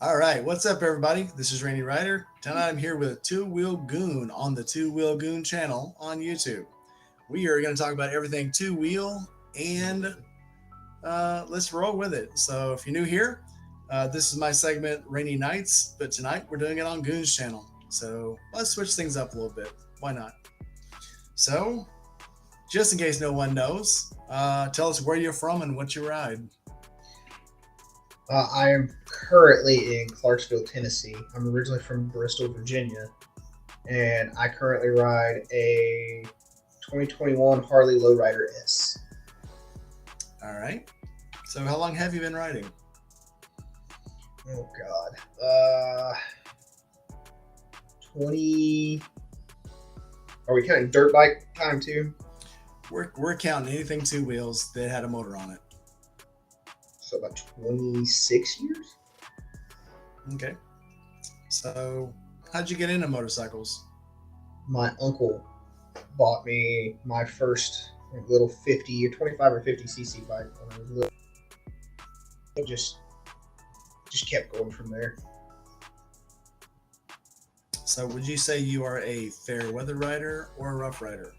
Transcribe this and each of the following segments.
All right, what's up, everybody? This is Randy Ryder. Tonight I'm here with Two Wheel Goon on the Two Wheel Goon channel on YouTube. We are going to talk about everything two wheel and let's roll with it. So, if you're new here, this is my segment, Rainy Nights, but tonight we're doing it on Goon's channel. So, let's switch things up a little bit. Why not? So, just in case no one knows, tell us where you're from and what you ride. I am currently in Clarksville, Tennessee. I'm originally from Bristol, Virginia, and I currently ride a 2021 Harley Lowrider S. All right. So, how long have you been riding? Oh God, 20. Are we counting dirt bike time too? We're counting anything two wheels that had a motor on it. So about 26 years. Okay. So, how'd you get into motorcycles? My uncle bought me my first little 50 or 25 or 50 cc bike when I was little. It just kept going from there. So, would you say you are a fair weather rider or a rough rider?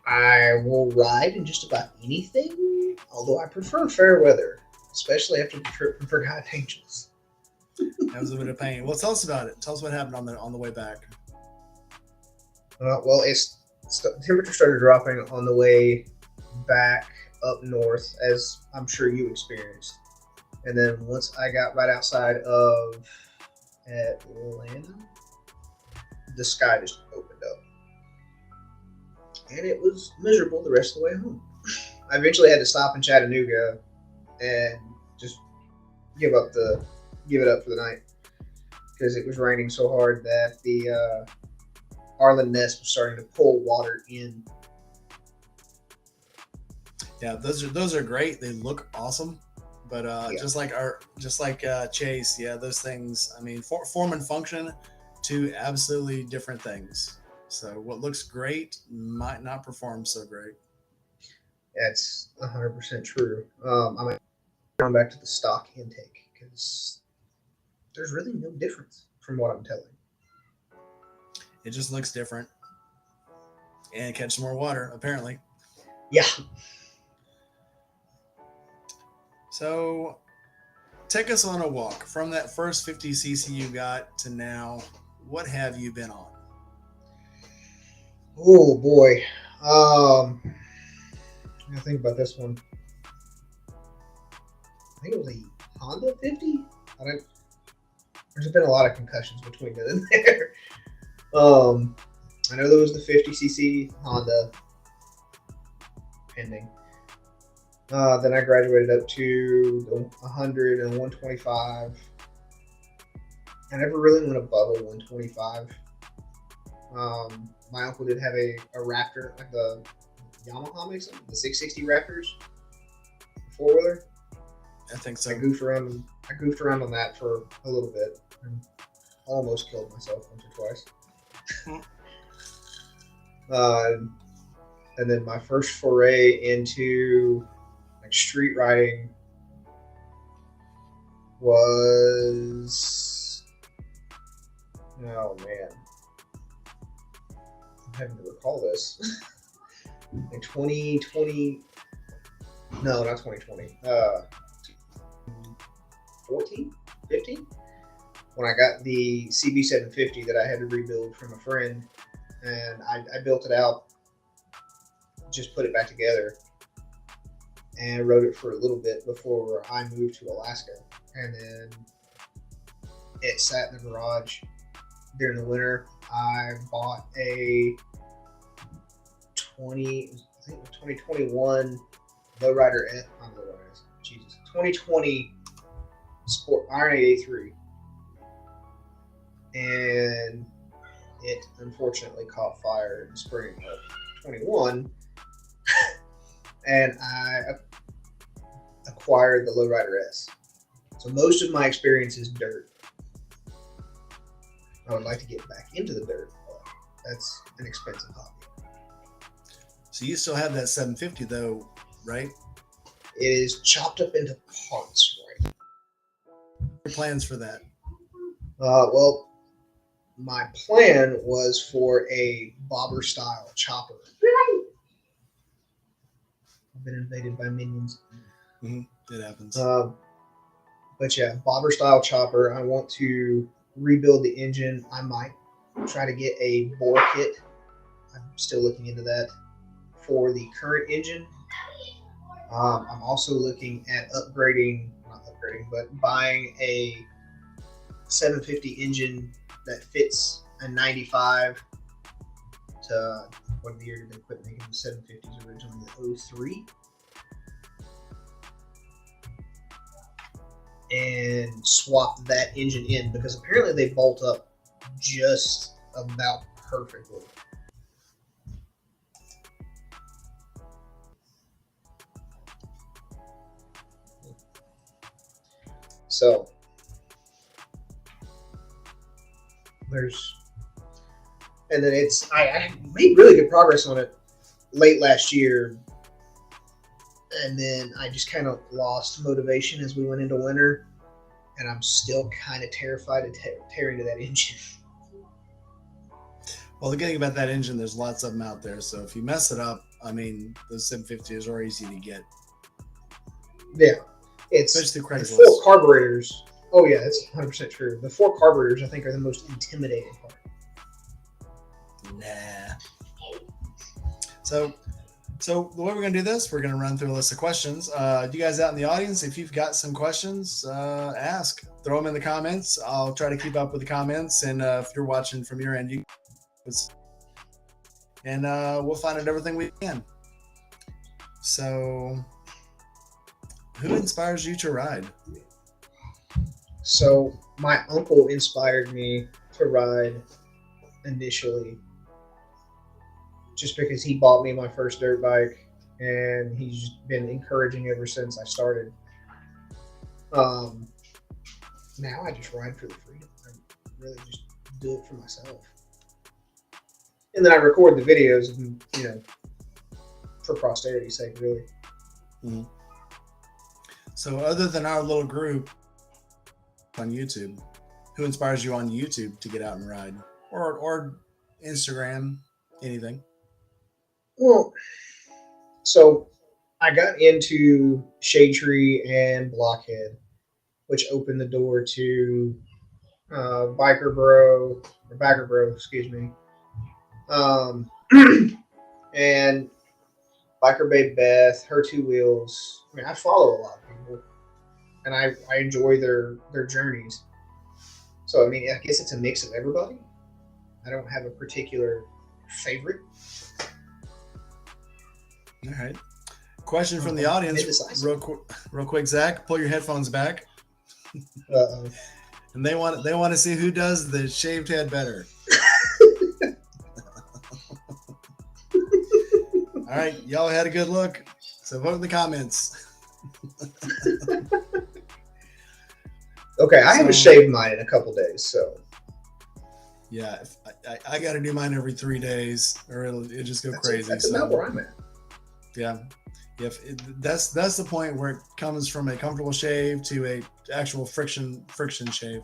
I will ride in just about anything, although I prefer fair weather, especially after the trip from Forgotten Angels. That was a bit of pain. Well, tell us about it. Tell us what happened on the way back. Well, the temperature started dropping on the way back up north, as I'm sure you experienced. And then once I got right outside of Atlanta, the sky just opened up. And it was miserable the rest of the way home. I eventually had to stop in Chattanooga and just give it up for the night because it was raining so hard that the Arlen Ness was starting to pull water in. Yeah, those are great. They look awesome, but Yeah. just like Chase, yeah, those things. I mean, form and function, two absolutely different things. So what looks great might not perform so great. That's 100% true. I might come back to the stock intake because there's really no difference from what I'm telling. It just looks different and catch more water apparently. Yeah. So take us on a walk from that first 50 cc you got to now. What have you been on? Oh boy. I think about this one. I think it was a Honda 50. There's been a lot of concussions between it and there. I know there was the 50 cc Honda pending. Then I graduated up to the 100 and 125. I never really went above a 125. My uncle did have a Raptor, like the Yamaha makes them, the 660 Raptors, four wheeler. I think so. I goofed around on that for a little bit and almost killed myself once or twice. And then my first foray into like street riding was, oh man, I'm having to recall this. In 2020, no, not 2020. 14, 15, when I got the CB750 that I had to rebuild from a friend, and I built it out, just put it back together, and rode it for a little bit before I moved to Alaska, and then it sat in the garage during the winter. I bought a 2021 Lowrider S, not Lowrider S, Jesus, 2020 Sport Iron 883, and it unfortunately caught fire in the spring of 21, and I acquired the Lowrider S. So most of my experience is dirt. I would like to get back into the dirt, but that's an expensive hobby. So you still have that 750 though, right? It is chopped up into parts, right? plans for that? Well, my plan was for a bobber style chopper. I've been invaded by minions. It happens. But yeah, bobber style chopper. I want to rebuild the engine. I might try to get a bore kit. I'm still looking into that for the current engine. I'm also looking at not upgrading, but buying a 750 engine that fits a 95 to what year did they quit making the 750s originally? The 03. And swap that engine in because apparently they bolt up just about perfectly. So and then I made really good progress on it late last year, and then I just kind of lost motivation as we went into winter, and I'm still kind of terrified of tearing to that engine. Well, the thing about that engine, there's lots of them out there. So if you mess it up, I mean, those 750s are easy to get. Yeah, it's especially the 4 carburetors. Oh yeah, that's 100% true. The 4 carburetors, I think, are the most intimidating part. Nah. So the way we're gonna do this, we're gonna run through a list of questions. You guys out in the audience, if you've got some questions, ask. Throw them in the comments. I'll try to keep up with the comments, and if you're watching from your end, and we'll find out everything we can. So, who inspires you to ride? So my uncle inspired me to ride initially, just because he bought me my first dirt bike, and he's been encouraging ever since I started. Now I just ride for the freedom. I really just do it for myself, and then I record the videos, and for posterity's sake, really. Mm-hmm. So, other than our little group on YouTube, who inspires you on YouTube to get out and ride, or Instagram, anything? Well, so I got into Shade Tree and Blockhead, which opened the door to Backer Bro, excuse me, and Biker Babe Beth, her 2 wheels. I mean, I follow a lot of people, and I enjoy their journeys. So I mean, I guess it's a mix of everybody. I don't have a particular favorite. All right. Question from the audience, real quick, Zach, pull your headphones back. Uh-oh. And they want to see who does the shaved head better. All right, y'all had a good look, so vote in the comments. Okay, I haven't shaved mine in a couple days, so. Yeah, I got to do mine every 3 days, or it'll just go crazy. That's about where I'm at. Yeah, that's the point where it comes from a comfortable shave to a actual friction shave.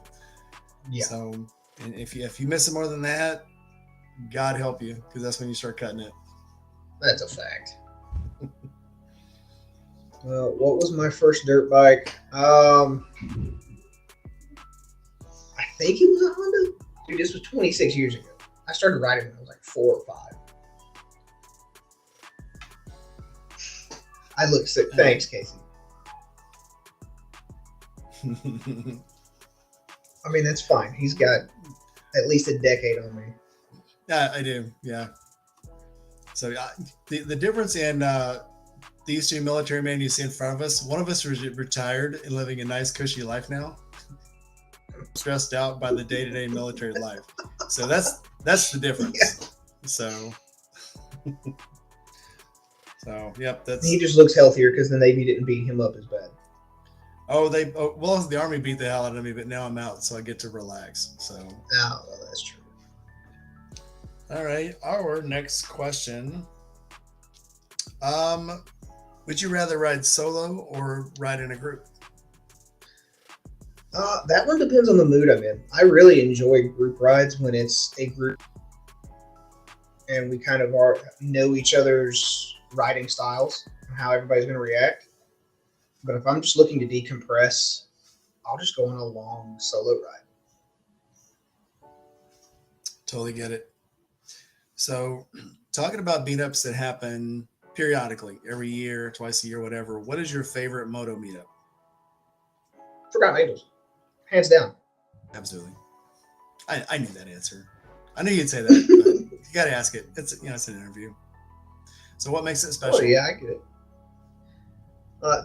Yeah. So, and if you miss it more than that, God help you, because that's when you start cutting it. That's a fact. What was my first dirt bike? I think it was a Honda. Dude, this was 26 years ago. I started riding when I was like 4 or 5. I look sick. Thanks, Casey. I mean, that's fine. He's got at least a decade on me. Yeah, I do. Yeah. So the difference in these 2 military men you see in front of us, one of us is retired and living a nice, cushy life now, stressed out by the day-to-day military life. So that's the difference. Yeah. So yep, he just looks healthier because the Navy didn't beat him up as bad. Well, the Army beat the hell out of me, but now I'm out, so I get to relax. So. Oh, well, that's true. All right, our next question. Would you rather ride solo or ride in a group? That one depends on the mood I'm in. I really enjoy group rides when it's a group and we kind of know each other's riding styles and how everybody's going to react. But if I'm just looking to decompress, I'll just go on a long solo ride. Totally get it. So, talking about meetups that happen periodically, every year, twice a year, whatever. What is your favorite moto meetup? Forgotten Angels, hands down. Absolutely. I knew that answer. I knew you'd say that, but you got to ask it. It's an interview. So, what makes it Oh special? yeah, I get it.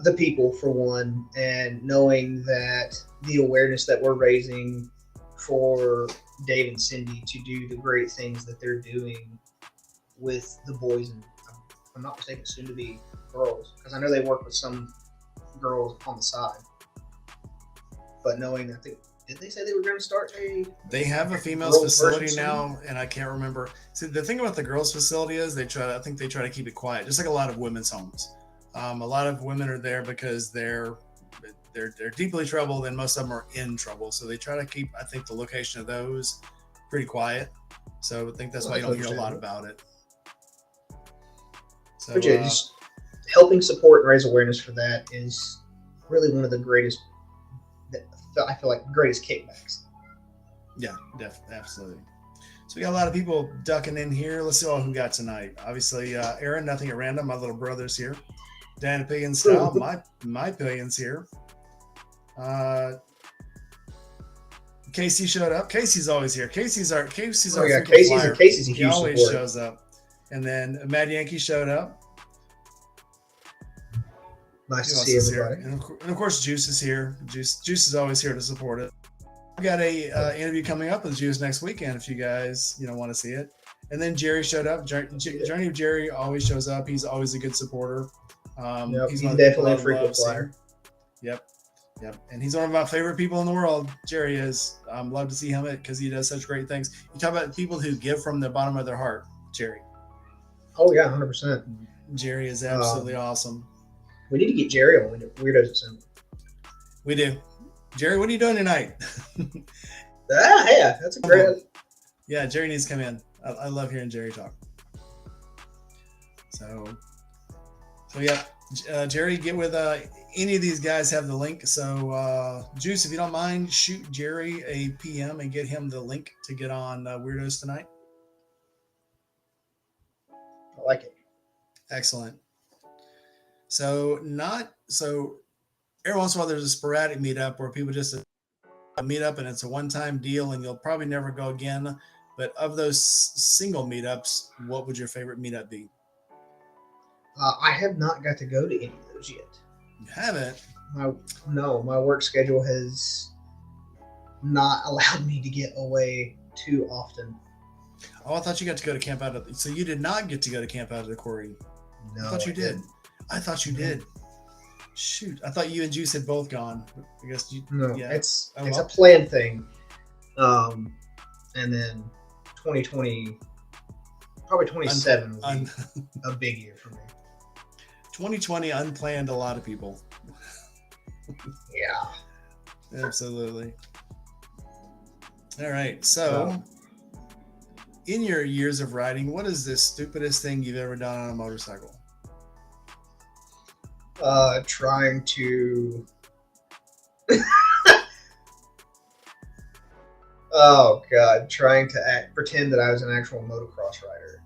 The people for one, and knowing that the awareness that we're raising for Dave and Cindy to do the great things that they're doing with the boys and if I'm not mistaken, soon to be girls, because I know they work with some girls on the side. But knowing that did they say they were going to start They have a females girls version facility soon? now, and I can't remember. See, the thing about the girls' facility is I think they try to keep it quiet, just like a lot of women's homes. A lot of women are there because they're deeply troubled, and most of them are in trouble. So they try to keep, I think, the location of those pretty quiet. So I think that's Well, why you that's don't hear a lot understandable. about it. But So yeah, just helping support and raise awareness for that is really one of the greatest. I feel like greatest kickbacks. yeah, definitely, absolutely. So we got a lot of people ducking in here. Let's see all who got tonight. Obviously, Aaron, nothing at random. My little brother's here. Dan Pillion style. My Pillion's here. Uh, Casey showed up. Casey's always here. Casey's Oh our yeah, frequent Casey's and flyer. Casey's a He huge always supporter. shows up. And then Mad Yankee showed up. Nice Who to else see is here? everybody. And of course, Juice is here. Juice is always here to support it. We got a interview coming up with Juice next weekend if you guys want to see it. And then Jerry showed up. Journey of Jerry always shows up. He's always a good supporter. Yep, He's one he's of the people definitely I a frequent love flyer. seeing. Yep. Yep. And he's one of my favorite people in the world. Jerry is. Love to see him because he does such great things. You talk about people who give from the bottom of their heart. Jerry. Oh yeah, 100%. Jerry is absolutely Um, awesome. we need to get Jerry on Weirdos Assembly. We do. Jerry, what are you doing tonight? Yeah, that's a Come on. great. Yeah, Jerry needs to come in. I love hearing Jerry talk. So yeah, Jerry, get with any of these guys have the link. So Juice, if you don't mind, shoot Jerry a PM and get him the link to get on Weirdos tonight. I like it. Excellent. So every once in a while there's a sporadic meetup where people just meet up and it's a one-time deal and you'll probably never go again. But of those single meetups, what would your favorite meetup be? I have not got to go to any of those yet. You haven't? My no, my work schedule has not allowed me to get away too often. Oh, I thought you got to go to camp out of. So you did not get to go to camp out of the quarry. No, I thought you I did. didn't. I thought you did. Shoot, I thought you and Juice had both gone. I guess you. No, Yeah. it's Oh, it's well. a planned thing. And then 2020, probably 27 will Un- be a big year for me. 2020 unplanned. A lot of people. Yeah. Absolutely. All right. So, in your years of riding, what is the stupidest thing you've ever done on a motorcycle? Trying to. Oh God, trying to pretend that I was an actual motocross rider.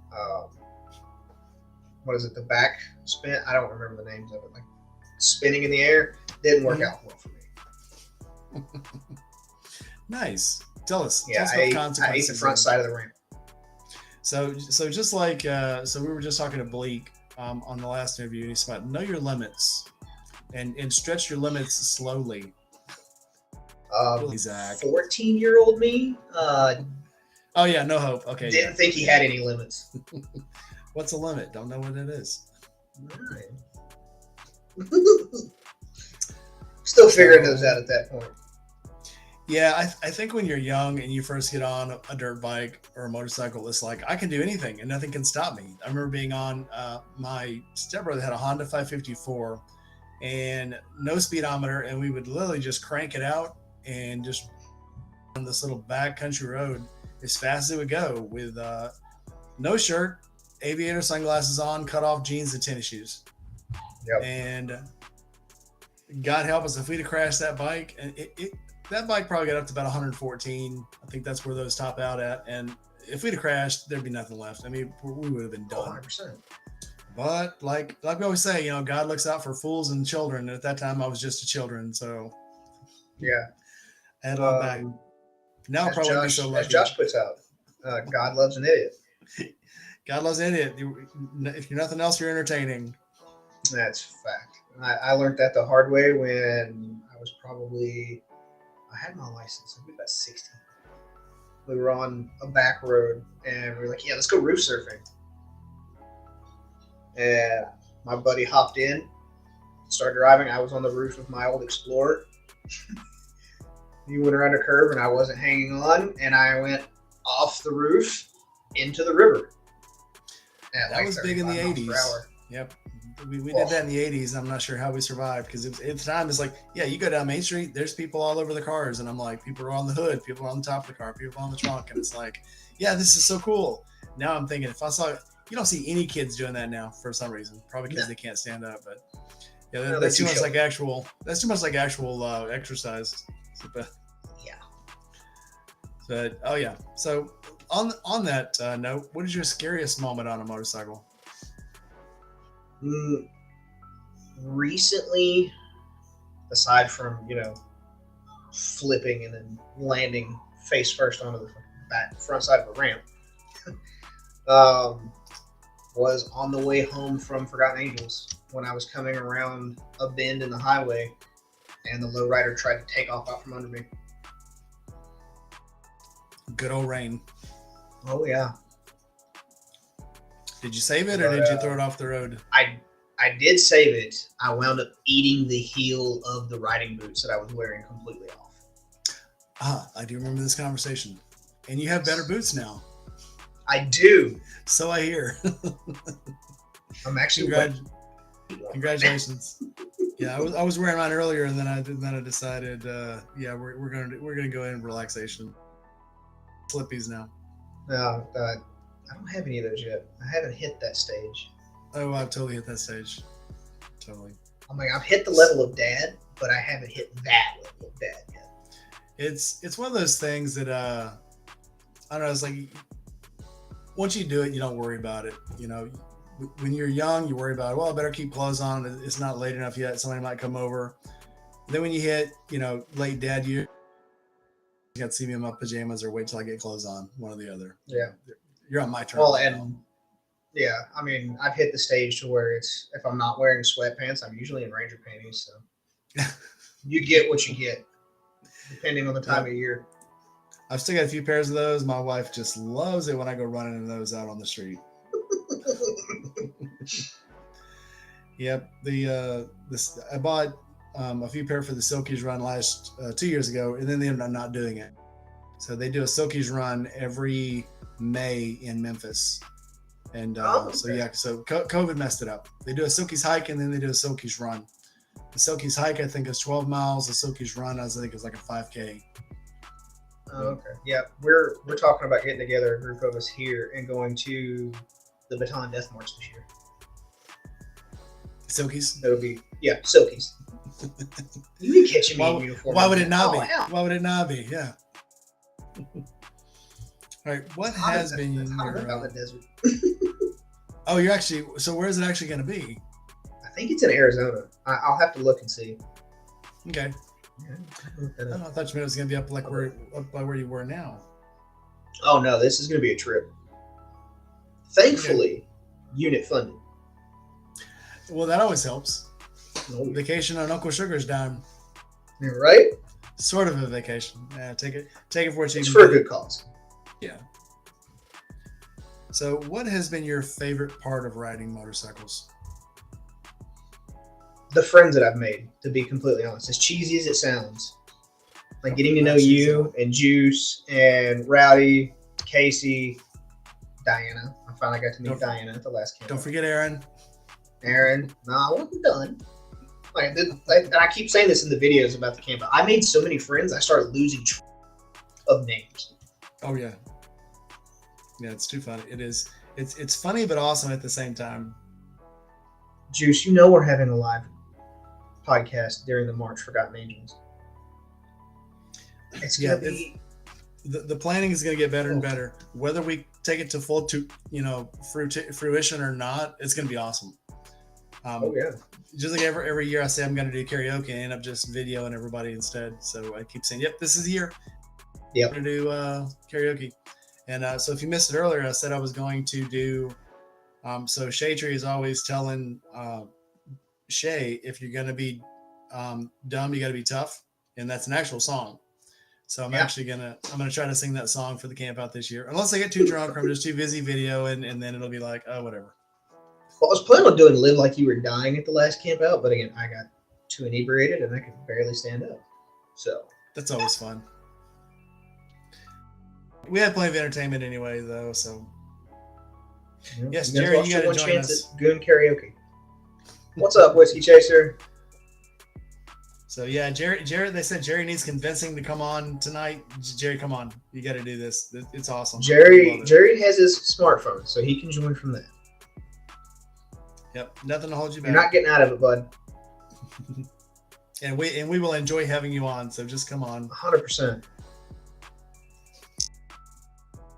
What is it? The back spin? I don't remember the names of it. Like spinning in the air didn't work out well for me. Nice. Tell us. Yeah, Tell us what I ate the front side of the ramp. So just like so we were just talking to Bleak on the last interview, and he's about know your limits and stretch your limits slowly. Zach. 14-year-old me Oh yeah, no hope. Okay. didn't think he had any limits. What's a limit? Don't know what it is. Still figuring those out at that point. Yeah, I think when you're young and you first get on a dirt bike or a motorcycle, it's like I can do anything and nothing can stop me. I remember being on my stepbrother had a Honda 554 and no speedometer, and we would literally just crank it out and just on this little back country road as fast as it would go with no shirt, aviator sunglasses on, cut off jeans, and tennis shoes. Yep. And God help us if we'd have crashed that bike, and that bike probably got up to about 114. I think that's where those top out at. And if we'd have crashed, there'd be nothing left. I mean, we would have been done. 100%. But like we always say, God looks out for fools and children. And at that time, I was just a children, so yeah, I had my back. Now as probably Josh, be so lucky. as Josh puts out, God loves an idiot. God loves an idiot. If you're nothing else, you're entertaining. That's fact. I learned that the hard way when I was I had my license. I was about 16. We were on a back road and we were like, yeah, let's go roof surfing. And my buddy hopped in, started driving. I was on the roof of my old Explorer. He went around a curve and I wasn't hanging on, and I went off the roof into the river. That was big in the 80s. Yep. We did that in the 80s. I'm not sure how we survived because at the time it's like, yeah, you go down Main Street, there's people all over the cars. And I'm like, people are on the hood, people are on the top of the car, people are on the trunk. And it's like, yeah, this is so cool. Now I'm thinking, if I saw, you don't see any kids doing that now for some reason, probably because they can't stand up. But yeah, that's too much like actual exercise. Yeah. But oh yeah. So on that note, what is your scariest moment on a motorcycle? Recently, aside from flipping and then landing face first onto the front side of a ramp, was on the way home from Forgotten Angels when I was coming around a bend in the highway, and the lowrider tried to take off out from under me. Good old rain. Oh yeah. Did you save it, or did you throw it off the road? I did save it. I wound up eating the heel of the riding boots that I was wearing completely off. I do remember this conversation. And you have better boots now. I do. So I hear. I'm actually Congratulations. Yeah, I was wearing mine earlier, and then I decided, we're gonna go in relaxation. Slippies now. No, I don't have any of those yet. I haven't hit that stage. Oh, I've totally hit that stage. Totally. I'm like, I've hit the level of dad, but I haven't hit that level of dad yet. It's one of those things that I don't know. It's like once you do it, you don't worry about it. When you're young, you worry about, well, I better keep clothes on. It's not late enough yet. Somebody might come over. Then when you hit, late dad year, you got to see me in my pajamas or wait till I get clothes on. One or the other. Yeah. You're on my turn. Well, and yeah, I mean, I've hit the stage to where it's, if I'm not wearing sweatpants, I'm usually in Ranger panties. So you get what you get, depending on the time of year. I've still got a few pairs of those. My wife just loves it when I go running in those out on the street. Yep. I bought a few pair for the Silkies run last 2 years ago, and then they ended up not doing it. So they do a Silkies run every May in Memphis. And so COVID messed it up. They do a Silkies hike, and then they do a Silkies run. The Silkies hike, I think, is 12 miles. The Silkies run, I think, is like a 5K. Oh, okay. Yeah, we're talking about getting together, a group of us here, and going to the Baton Death March this year. Silkies? That'll be, Silkies. You be catching me in uniform. Why would it not be? Yeah. Why would it not be? Yeah. All right. What has been your... out in the desert. Oh, you're actually... So where is it actually going to be? I think it's in Arizona. I'll have to look and see. Okay. Yeah, I thought you meant it was going to be up by where you were now. Oh, no. This is going to be a trip. Thankfully, unit funded. Well, that always helps. Oh. Vacation on Uncle Sugar's dime. You're right? Sort of a vacation. Yeah, take it for what you can. It's for a good cause. Yeah. So, what has been your favorite part of riding motorcycles? The friends that I've made, to be completely honest. As cheesy as it sounds. Like getting to know you and Juice and Rowdy, Casey, Diana. I finally got to meet Diana at the last camp. Don't forget Aaron. No, I wasn't done. And I keep saying this in the videos about the camp. I made so many friends, I started losing track of names. Oh yeah, yeah. It's too funny. It is. It's funny but awesome at the same time. Juice, you know we're having a live podcast during the March Forgotten Angels. It's gonna be the planning is going to get better and better. Whether we take it to fruition or not, it's going to be awesome. Oh yeah. Just like every year I say I'm going to do karaoke and end up just videoing everybody instead. So I keep saying, yep, this is the year. Yep. I'm going to do karaoke. And so if you missed it earlier, I said I was going to do. So Shade Tree is always telling Shay, if you're going to be dumb, you got to be tough. And that's an actual song. So I'm actually I'm gonna try to sing that song for the camp out this year. Unless I get too drunk or I'm just too busy videoing, and then it'll be like, oh, whatever. Well, I was planning on doing Live Like You Were Dying at the last camp out, but again, I got too inebriated and I could barely stand up. So that's always fun. We had plenty of entertainment anyway, though. So yes, Jerry, you got to join us. Goon karaoke. What's up, Whiskey Chaser? So yeah, Jerry. They said Jerry needs convincing to come on tonight. Jerry, come on, you got to do this. It's awesome. Jerry has his smartphone, so he can join from that. Yep, nothing to hold you back. You're not getting out of it, bud. and we will enjoy having you on. So just come on. 100%.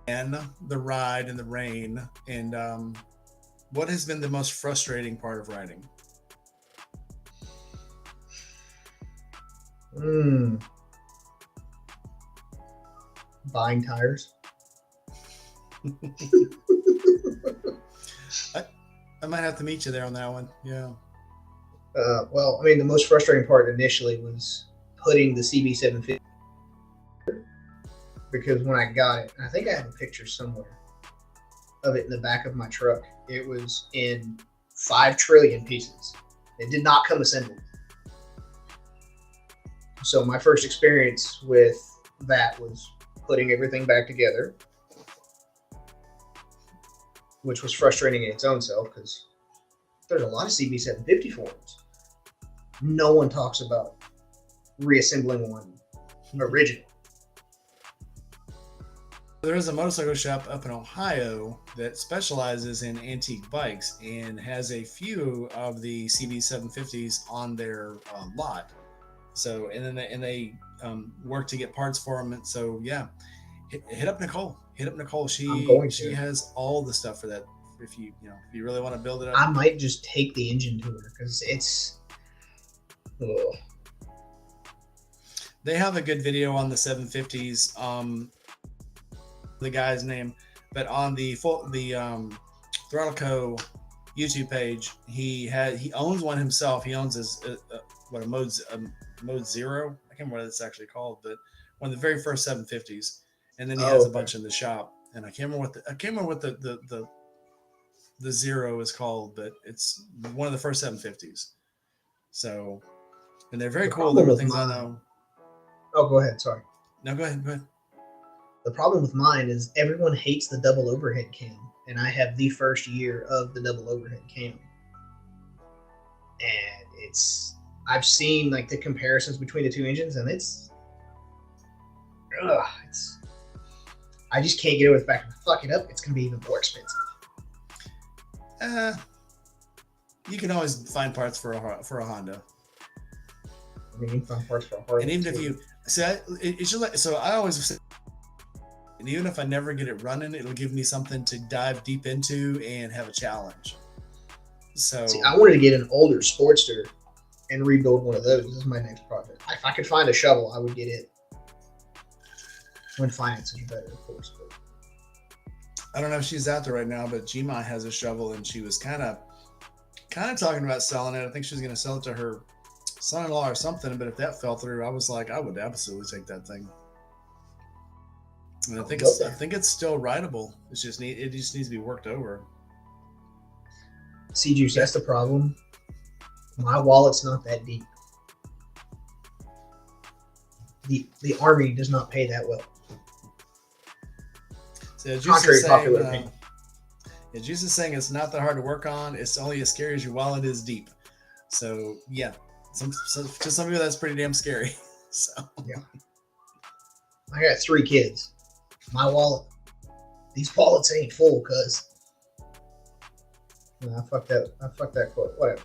And the ride in the rain. And what has been the most frustrating part of riding? Buying tires. I might have to meet you there on that one. Yeah. Well, I mean, the most frustrating part initially was putting the CB750, because when I got it, I think I have a picture somewhere of it in the back of my truck. It was in 5 trillion pieces. It did not come assembled. So my first experience with that was putting everything back together, which was frustrating in its own self because there's a lot of CB750 forums. No one talks about reassembling one original. There is a motorcycle shop up in Ohio that specializes in antique bikes and has a few of the CB750s on their lot. So and they work to get parts for them. And so yeah, hit up Nicole. Hit up Nicole. She has all the stuff for that. If you really want to build it up, I might just take the engine to her because it's. Ugh. They have a good video on the 750s. The guy's name, but on the Throttle Co. YouTube page, he owns one himself. He owns his Mode Zero. I can't remember what it's actually called, but one of the very first 750s. And then he has a bunch in the shop, and I can't remember what the Zero is called, but it's one of the first 750s. So, and they're very cool. There are things I know. Oh, go ahead. Sorry. No, go ahead. The problem with mine is everyone hates the double overhead cam, and I have the first year of the double overhead cam, and I've seen like the comparisons between the two engines, and I just can't get over the fact that fuck it up. It's gonna be even more expensive. You can always find parts for a Honda. I mean, you can find parts for a Harley. And even if you I always say, and even if I never get it running, it'll give me something to dive deep into and have a challenge. So I wanted to get an older Sportster and rebuild one of those. This is my next project. If I could find a shovel, I would get it. When finances are better, of course. But I don't know if she's out there right now, but Gma has a shovel, and she was kind of talking about selling it. I think she was going to sell it to her son-in-law or something. But if that fell through, I was like, I would absolutely take that thing. And I think it's still rideable. It just needs to be worked over. See, Juice, that's the problem. My wallet's not that deep. The Army does not pay that well. So Juice is popular opinion. Juice is saying it's not that hard to work on. It's only as scary as your wallet is deep. So yeah, To some people that's pretty damn scary. So Yeah. I got 3 kids. My wallet. These wallets ain't full, cuz. No, I fucked that. I fucked that quote. Whatever.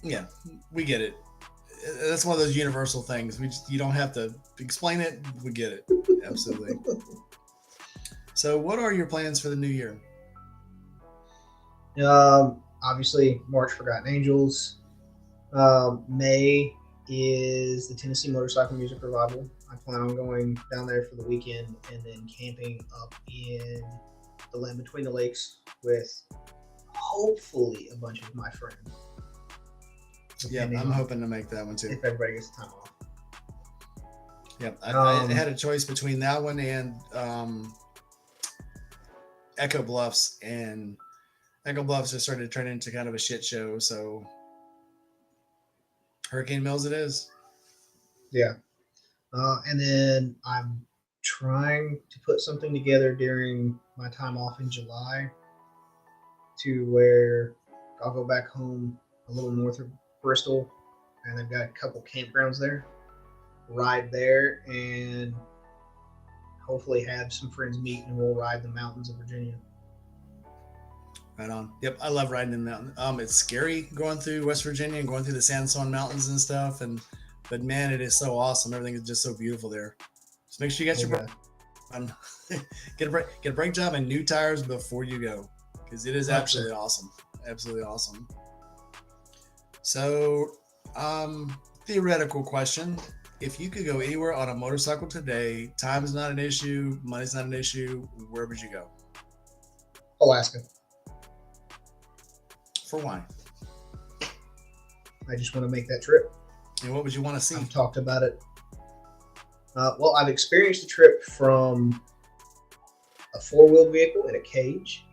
yeah, we get it. That's one of those universal things. You don't have to explain it. We get it. Absolutely. So, what are your plans for the new year? Obviously, March Forgotten Angels. May is the Tennessee Motorcycle Music Revival. I plan on going down there for the weekend and then camping up in the land between the lakes with hopefully a bunch of my friends. Yeah, I'm hoping to make that one too. If everybody gets the time off. Yep, I had a choice between that one and Echo Bluffs, and Echo Bluffs just started to turn into kind of a shit show. So Hurricane Mills, it is. Yeah. And then I'm trying to put something together during my time off in July to where I'll go back home a little north of Bristol, and they've got a couple campgrounds there. Ride there and hopefully have some friends meet, and we'll ride the mountains of Virginia. Right on. Yep, I love riding in the mountain. It's scary going through West Virginia and going through the Sandstone Mountains and stuff, but man, it is so awesome. Everything is just so beautiful there. Just make sure you got your brake on. Get a brake job and new tires before you go, because it is absolutely awesome. Absolutely awesome. So, theoretical question: if you could go anywhere on a motorcycle today, time is not an issue, money's not an issue. Where would you go? Alaska. For why? I just want to make that trip. And what would you want to see? I've talked about it. Well, I've experienced the trip from a 4-wheel vehicle in a cage,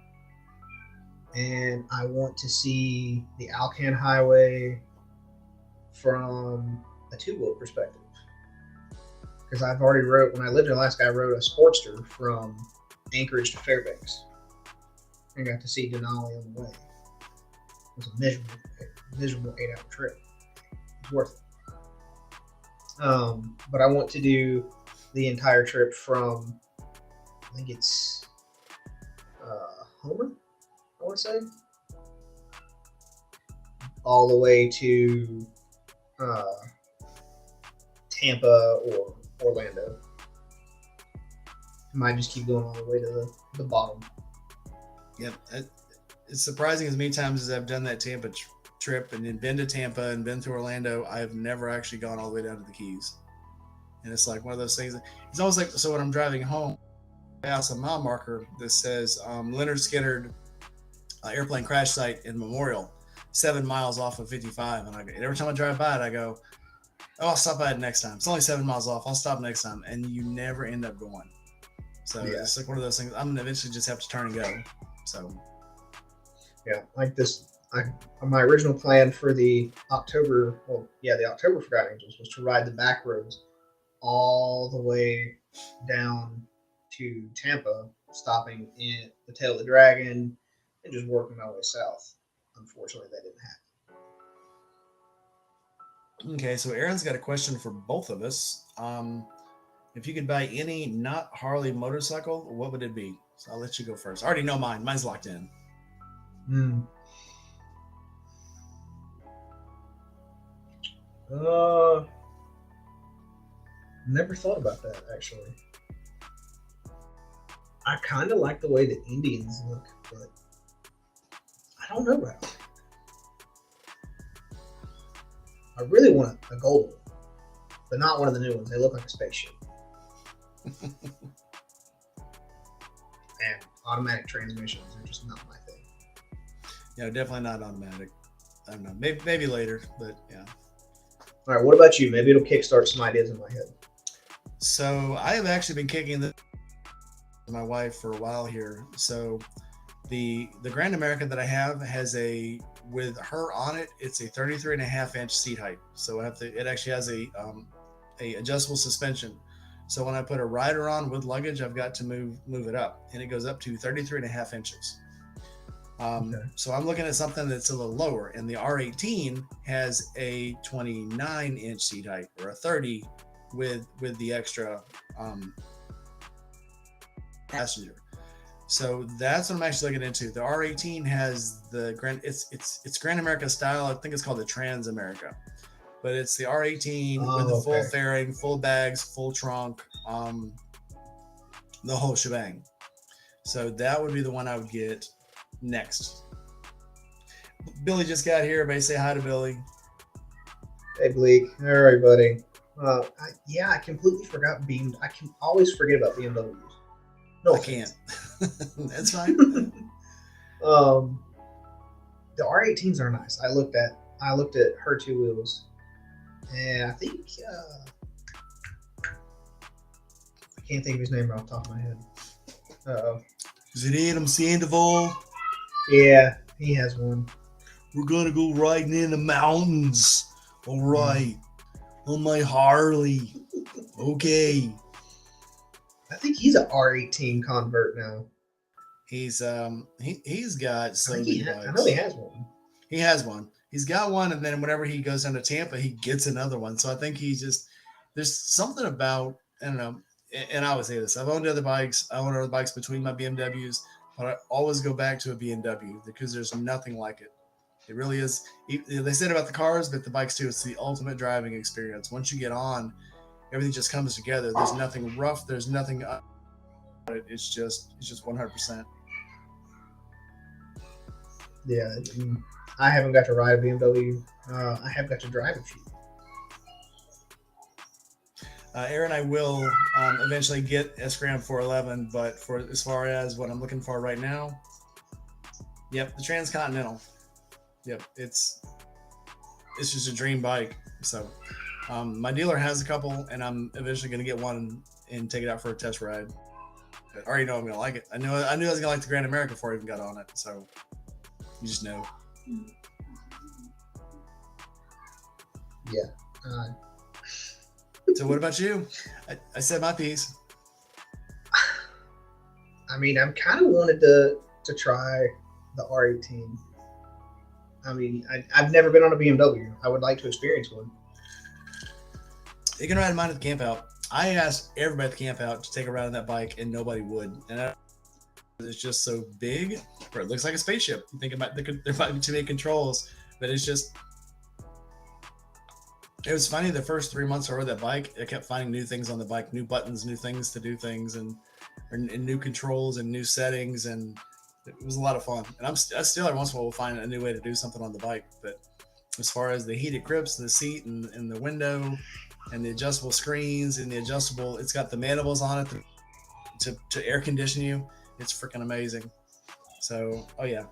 and I want to see the Alcan Highway from a 2-wheel perspective. Because I've already when I lived in Alaska, I rode a Sportster from Anchorage to Fairbanks and got to see Denali on the way. It was a miserable 8-hour trip. It's worth it. But I want to do the entire trip from, I think it's Homer, I want to say, all the way to Tampa or Orlando. I might just keep going all the way to the bottom. Yep. It's surprising as many times as I've done that Tampa trip and then been to Tampa and been through Orlando, I've never actually gone all the way down to the Keys. And it's like one of those things. It's always like, so when I'm driving home, I pass a mile marker that says Leonard Skinner airplane crash site in Memorial, 7 miles off of 55. And every time I drive by it, I go, oh, I'll stop by it next time. It's only 7 miles off. I'll stop next time. And you never end up going. So It's like one of those things. I'm going to eventually just have to turn and go. So. Yeah, like this. My original plan for the October Forgotten Angels was to ride the back roads all the way down to Tampa, stopping in the Tail of the Dragon, and just working my way south. Unfortunately, that didn't happen. Okay, so Aaron's got a question for both of us. If you could buy any not Harley motorcycle, what would it be? So I'll let you go first. I already know mine. Mine's locked in. Never thought about that, actually. I kind of like the way the Indians look, but I don't know about it. I really want a gold one, but not one of the new ones. They look like a spaceship. And automatic transmissions are just not my thing. Yeah, definitely not automatic. I don't know. Maybe later, but yeah. All right, what about you? Maybe it'll kickstart some ideas in my head. So I have actually been kicking this with my wife for a while here. So the Grand American that I have has with her on it, it's a 33.5-inch seat height. So it actually has a adjustable suspension. So when I put a rider on with luggage, I've got to move it up, and it goes up to 33.5 inches. Okay. So I'm looking at something that's a little lower, and the R18 has a 29-inch seat height or a 30 with the extra passenger. So that's what I'm actually looking into. The R18 has the Grand. It's Grand America style. I think it's called the Trans America, but it's the R18 with the Oh, full okay. fairing, full bags, full trunk, the whole shebang. So that would be the one I would get next. Billy just got here. Everybody say hi to Billy. Hey, Bleak. All right, buddy. Yeah, I completely forgot I can always forget about BMWs. No I can't. offense. That's fine. um, the R18s are nice. I looked at her two wheels, and I think I can't think of his name right off the top of my head. Oh. Is it Adam Sandoval? Yeah, he has one. We're gonna go riding in the mountains. All right, on my Harley. Okay. I think he's an R18 convert now. He's got so many I know he bikes. has one. He has one. He's got one, and then whenever he goes down to Tampa, he gets another one. So I think he just there's something about I don't know. And I would say this: I've owned other bikes. I own other bikes between my BMWs, but I always go back to a BMW because there's nothing like it. It really is. They said about the cars, but the bikes too. It's the ultimate driving experience. Once you get on, everything just comes together. There's nothing rough. There's nothing. It's just 100%. Yeah, I haven't got to ride a BMW. I have got to drive a few. Aaron, I will eventually get a Scram 411, but for as far as what I'm looking for right now, yep, the Transcontinental. Yep, it's just a dream bike. So my dealer has a couple, and I'm eventually going to get one and take it out for a test ride. But I already know I'm going to like it. I knew I was going to like the Grand America before I even got on it. So you just know. Yeah. So what about you? I said my piece. I mean, I'm kind of wanted to try the R18. I mean, I've never been on a BMW. I would like to experience one. You can ride mine at the camp out. I asked everybody at the camp out to take a ride on that bike, and nobody would. And it's just so big, or it looks like a spaceship. You think about there might be too many controls, but it's just. It was funny the first 3 months I rode that bike. I kept finding new things on the bike, new buttons, new things to do things, and new controls and new settings, and it was a lot of fun. And I still every once in a while will find a new way to do something on the bike. But as far as the heated grips and the seat and the window and the adjustable screens and the adjustable, it's got the mandibles on it to air condition you. It's freaking amazing. So, oh yeah,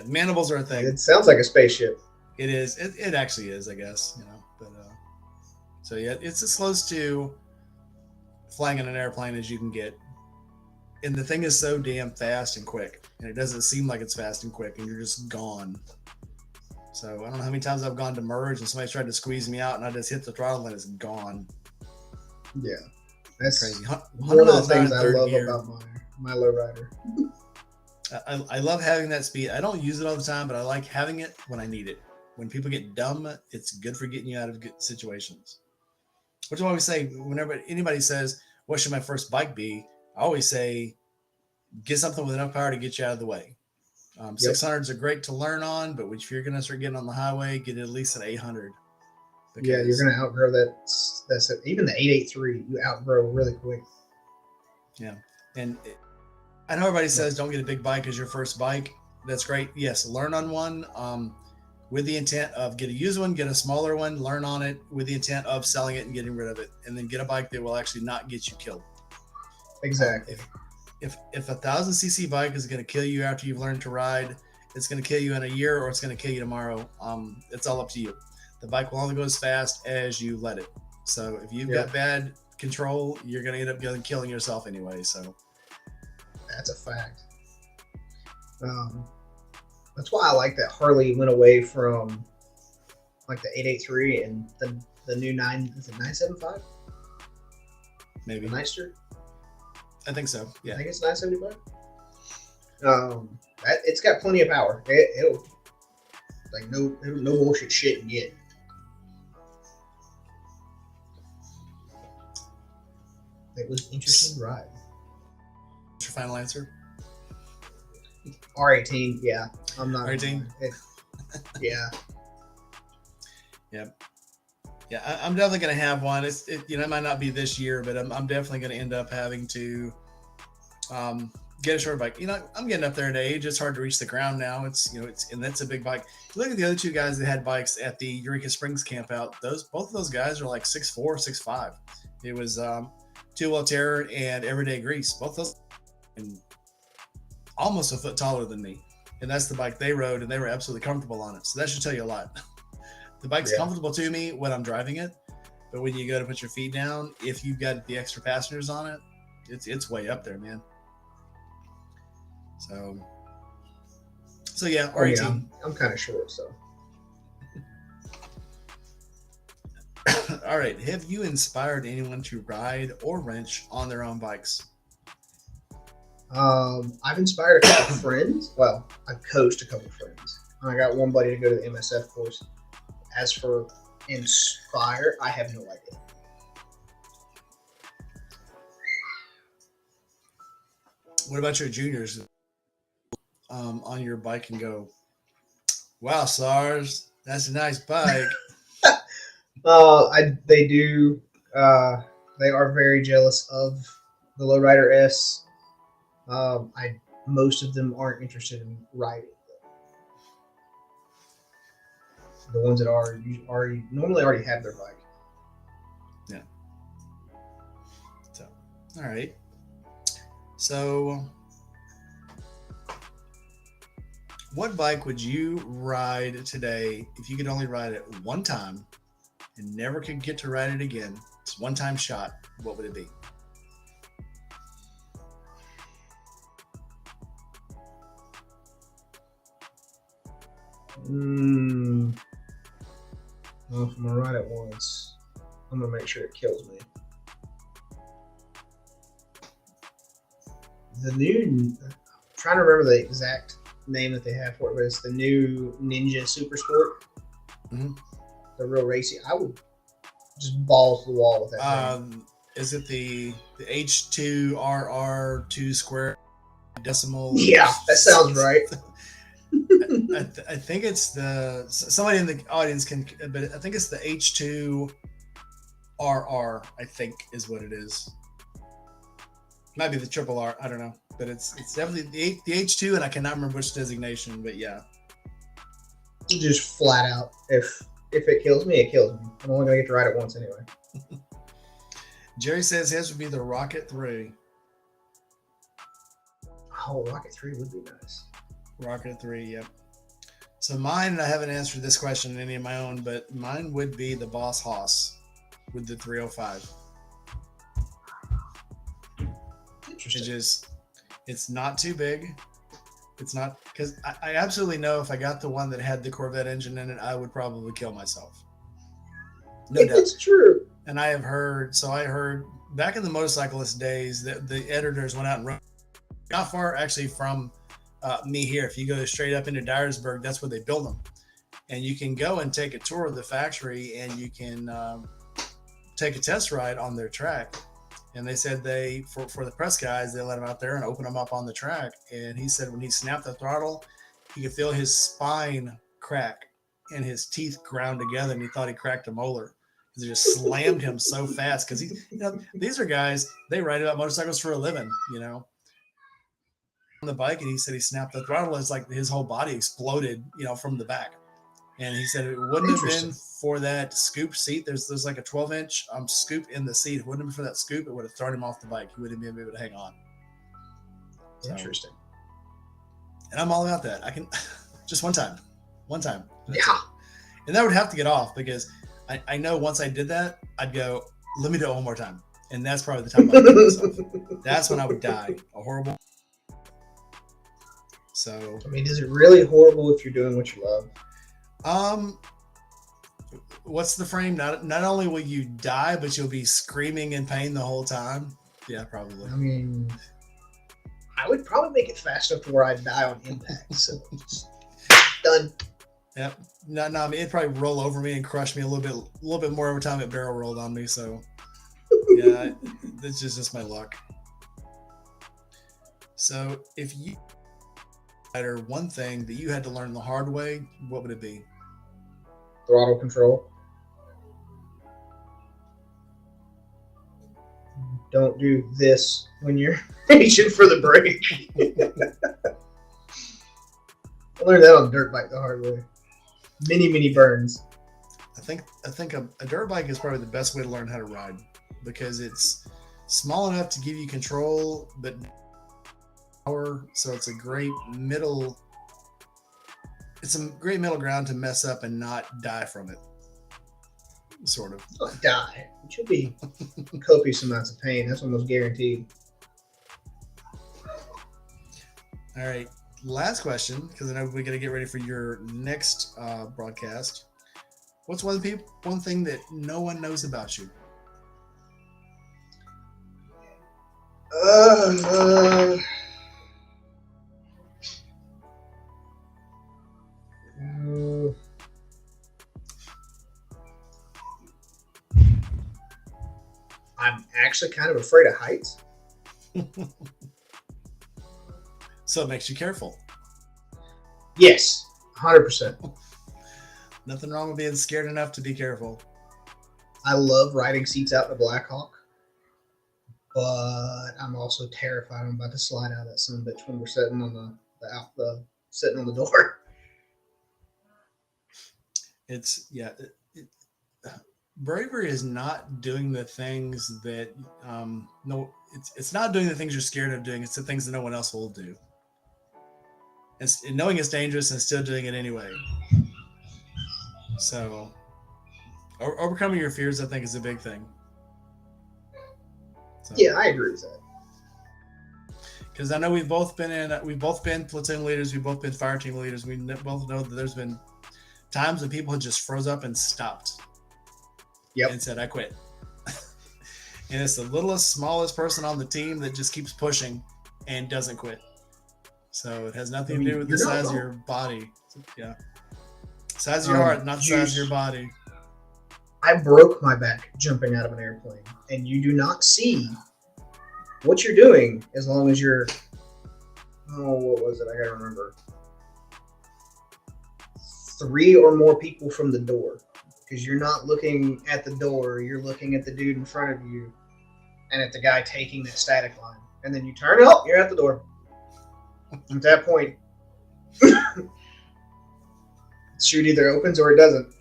mandibles are a thing. It sounds like a spaceship. It is. It actually is, I guess. But so yeah, it's as close to flying in an airplane as you can get. And the thing is so damn fast and quick, and it doesn't seem like it's fast and quick, and you're just gone. So I don't know how many times I've gone to merge and somebody tried to squeeze me out, and I just hit the throttle and it's gone. Yeah, that's crazy. one of the things I love about my lowrider. I love having that speed. I don't use it all the time, but I like having it when I need it. When people get dumb, it's good for getting you out of good situations. Which I always say, whenever anybody says, what should my first bike be? I always say, get something with enough power to get you out of the way. 600s are great to learn on, but if you're going to start getting on the highway, get at least an 800. Yeah, you're going to outgrow that. That's it. Even the 883, you outgrow really quick. Yeah. And I know everybody says don't get a big bike as your first bike. That's great. Yes, learn on one. With the intent of get a used one, get a smaller one, learn on it with the intent of selling it and getting rid of it, and then get a bike that will actually not get you killed. Exactly. If a 1,000cc bike is going to kill you after you've learned to ride, it's going to kill you in a year or it's going to kill you tomorrow. It's all up to you. The bike will only go as fast as you let it. So if you've got bad control, you're going to end up killing yourself anyway. So that's a fact. That's why I like that Harley went away from like the 883 and the new 975? Maybe. The Nightster? I think so. Yeah. I think it's 975. It's got plenty of power. It'll like no bullshit shit and get. It was an interesting ride. What's your final answer? R18, yeah. I'm not R18? Yeah. Yep. Yeah, I'm definitely going to have one. It might not be this year, but I'm definitely going to end up having to get a short bike. I'm getting up there in age. It's hard to reach the ground now. And that's a big bike. Look at the other two guys that had bikes at the Eureka Springs camp out. Both of those guys are like 6'4", 6'5". It was Two Wheel Terror and Everyday Grease. Both those and almost a foot taller than me. And that's the bike they rode, and they were absolutely comfortable on it. So that should tell you a lot. The bike's comfortable to me when I'm driving it, but when you go to put your feet down, if you've got the extra passengers on it, it's way up there, man. So yeah, R18. Yeah, I'm kind of short, so. All right. Have you inspired anyone to ride or wrench on their own bikes? I've inspired a couple friends. Well, I've coached a couple friends. I got one buddy to go to the MSF course. As for inspire, I have no idea. What about your juniors on your bike and go, wow, SARS, that's a nice bike? They do. They are very jealous of the Lowrider S. Most of them aren't interested in riding. The ones that are normally already have their bike. Yeah. So, all right. So, what bike would you ride today if you could only ride it one time and never could get to ride it again? It's a one-time shot. What would it be? Well, if I'm gonna ride it once, I'm gonna make sure it kills me. I'm trying to remember the exact name that they have for it, but it's the new Ninja Super Sport. Mm-hmm. The real racy. I would just balls to the wall with that thing. Is it the H2RR2 square decimal? Yeah, that sounds right. I think it's somebody in the audience but I think it's the H2RR, I think is what it is. Might be the triple R, I don't know. But it's definitely the H2, and I cannot remember which designation, but yeah. Just flat out, if it kills me, it kills me. I'm only going to get to ride it once anyway. Jerry says his would be the Rocket 3. Oh, Rocket 3 would be nice. Rocket 3, yep. So mine, and I haven't answered this question in any of my own, but mine would be the Boss Hoss with the 305. Interesting. It's not too big. It's not, because I absolutely know if I got the one that had the Corvette engine in it, I would probably kill myself. No doubt. It's true. And I heard back in the motorcyclist days that the editors went out and wrote not far actually from me here. If you go straight up into Dyersburg, that's where they build them. And you can go and take a tour of the factory, and you can take a test ride on their track. And they said for the press guys, they let him out there and open him up on the track. And he said when he snapped the throttle, he could feel his spine crack and his teeth ground together, and he thought he cracked a molar because it just slammed him so fast. Because these are guys, they ride about motorcycles for a living, on the bike. And he said he snapped the throttle. It's like his whole body exploded, from the back. And he said it wouldn't have been for that scoop seat. There's like a 12-inch scoop in the seat. It wouldn't have been for that scoop. It would have thrown him off the bike. He wouldn't have been able to hang on. Interesting. And I'm all about that. I can just one time. Yeah. And that would have to get off because I know once I did that, I'd go, let me do it one more time. And that's probably the time I would kill myself. That's when I would die. A horrible. So. I mean, is it really horrible if you're doing what you love? What's the frame? Not only will you die, but you'll be screaming in pain the whole time. Yeah, probably. I mean, I would probably make it fast enough to where I'd die on impact. So just done. Yep. No, I mean, it'd probably roll over me and crush me a little bit more every time it barrel rolled on me. So, yeah, it's just my luck. So, if you had one thing that you had to learn the hard way, what would it be? Throttle control. Don't do this when you're reaching for the brake. I learned that on dirt bike the hard way. Many burns. I think a dirt bike is probably the best way to learn how to ride because it's small enough to give you control, but power. So it's a great middle. It's a great middle ground to mess up and not die from it. Sort of. Not die. It should be copious amounts of pain. That's almost guaranteed. All right. Last question, because I know we're going to get ready for your next broadcast. What's one thing that no one knows about you? I'm actually kind of afraid of heights. So it makes you careful. Yes, 100%. Nothing wrong with being scared enough to be careful. I love riding seats out in a Blackhawk, but I'm also terrified I'm about to slide out of that son of a bitch when we're sitting on sitting on the door. Bravery is not doing the things that it's not doing the things you're scared of doing. It's the things that no one else will do. It's knowing it's dangerous and still doing it anyway. So overcoming your fears, I think, is a big thing. So, yeah, I agree with that. Because I know we've both been platoon leaders, we've both been fire team leaders. We both know that there's been times when people had just froze up and stopped. Yep. And said, I quit. And it's the littlest, smallest person on the team that just keeps pushing and doesn't quit. So it has nothing to do with the size of your body. Yeah. Size of your heart, not the size of your body. I broke my back jumping out of an airplane. And you do not see what you're doing as long as you're, what was it? I gotta remember. 3 or more people from the door. Because you're not looking at the door, you're looking at the dude in front of you and at the guy taking that static line. And then you turn up, you're at the door. At that point, the chute either opens or it doesn't.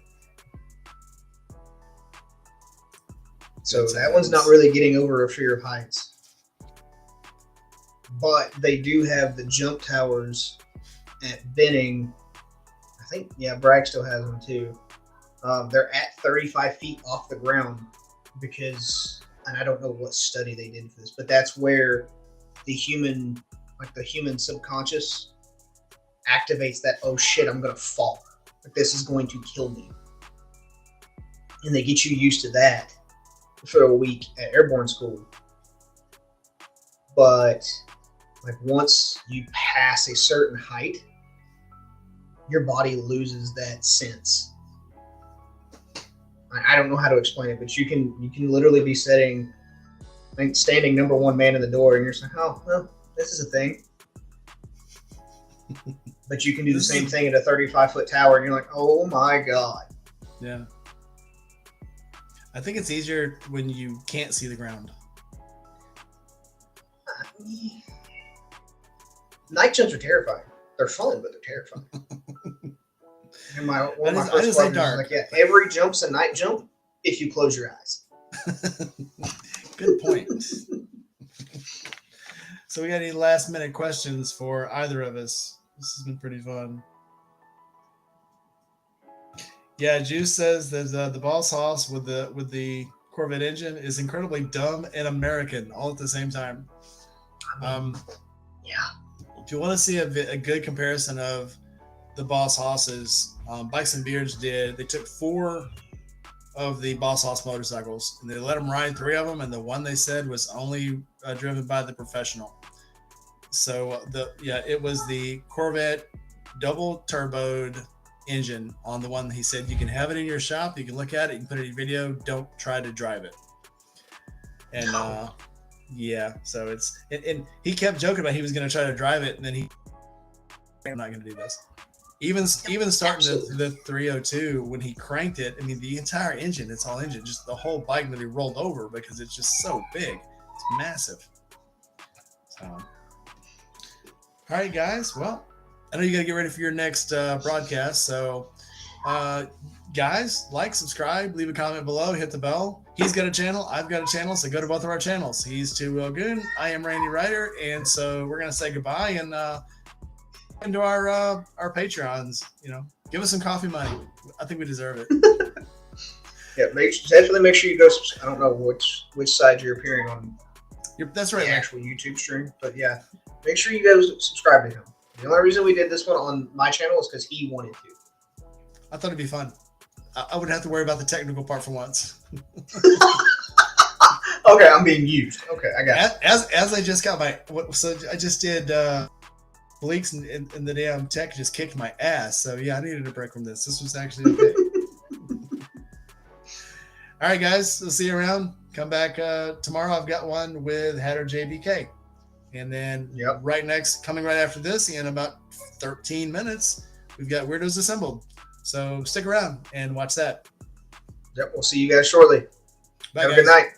So that one's not really getting over a fear of heights. But they do have the jump towers at Benning. I think, Bragg still has them too. They're at 35 feet off the ground because, and I don't know what study they did for this, but that's where the human subconscious activates that, oh shit, I'm going to fall. Like, this is going to kill me. And they get you used to that for a week at airborne school. But like once you pass a certain height, your body loses that sense. I don't know how to explain it, but you can literally be standing number one man in the door, and you're just like, oh, well, this is a thing. But you can do the same thing at a 35-foot tower, and you're like, oh my god. Yeah. I think it's easier when you can't see the ground. Night jumps are terrifying. They're fun, but they're terrifying. And one of my first partners was like, yeah, every jump's a night jump if you close your eyes. Good point. So we got any last minute questions for either of us? This has been pretty fun. Yeah, Juice says that the Boss Hoss with the Corvette engine is incredibly dumb and American all at the same time. Yeah. If you want to see a good comparison of the Boss Hosses, Bikes and Beards they took 4 of the Boss Hoss motorcycles and they let them ride 3 of them, and the one they said was only driven by the professional. So it was the Corvette double turboed engine on the one that he said you can have it in your shop, you can look at it, you can put it in video, don't try to drive it. And yeah, so and he kept joking about he was going to try to drive it, and then I'm not going to do this. Even starting the 302, when he cranked it, I mean the entire engine, it's all engine, just the whole bike really rolled over because it's just so big, it's massive. So, all right, guys. Well, I know you got to get ready for your next broadcast, so guys, like, subscribe, leave a comment below, hit the bell. He's got a channel, I've got a channel, so go to both of our channels. He's Two Wheel Goon, I am Randy Ryder, and so we're gonna say goodbye and into our Patreons. Give us some coffee money. I think we deserve it. Yeah, definitely make sure you go. I don't know which side you're appearing on. That's right. The actual YouTube stream, but yeah, make sure you go subscribe to him. The only reason we did this one on my channel is because he wanted to. I thought it'd be fun. I wouldn't have to worry about the technical part for once. Okay, I'm being used. Okay, I got it. As I just got I just did Bleaks and the damn tech just kicked my ass. So yeah, I needed a break from this. This was actually okay. All right, guys, we'll see you around. Come back tomorrow. I've got one with Hatter JBK. And then coming right after this in about 13 minutes, we've got Weirdos Assembled. So stick around and watch that. Yep, we'll see you guys shortly. Bye, Have guys. a good night.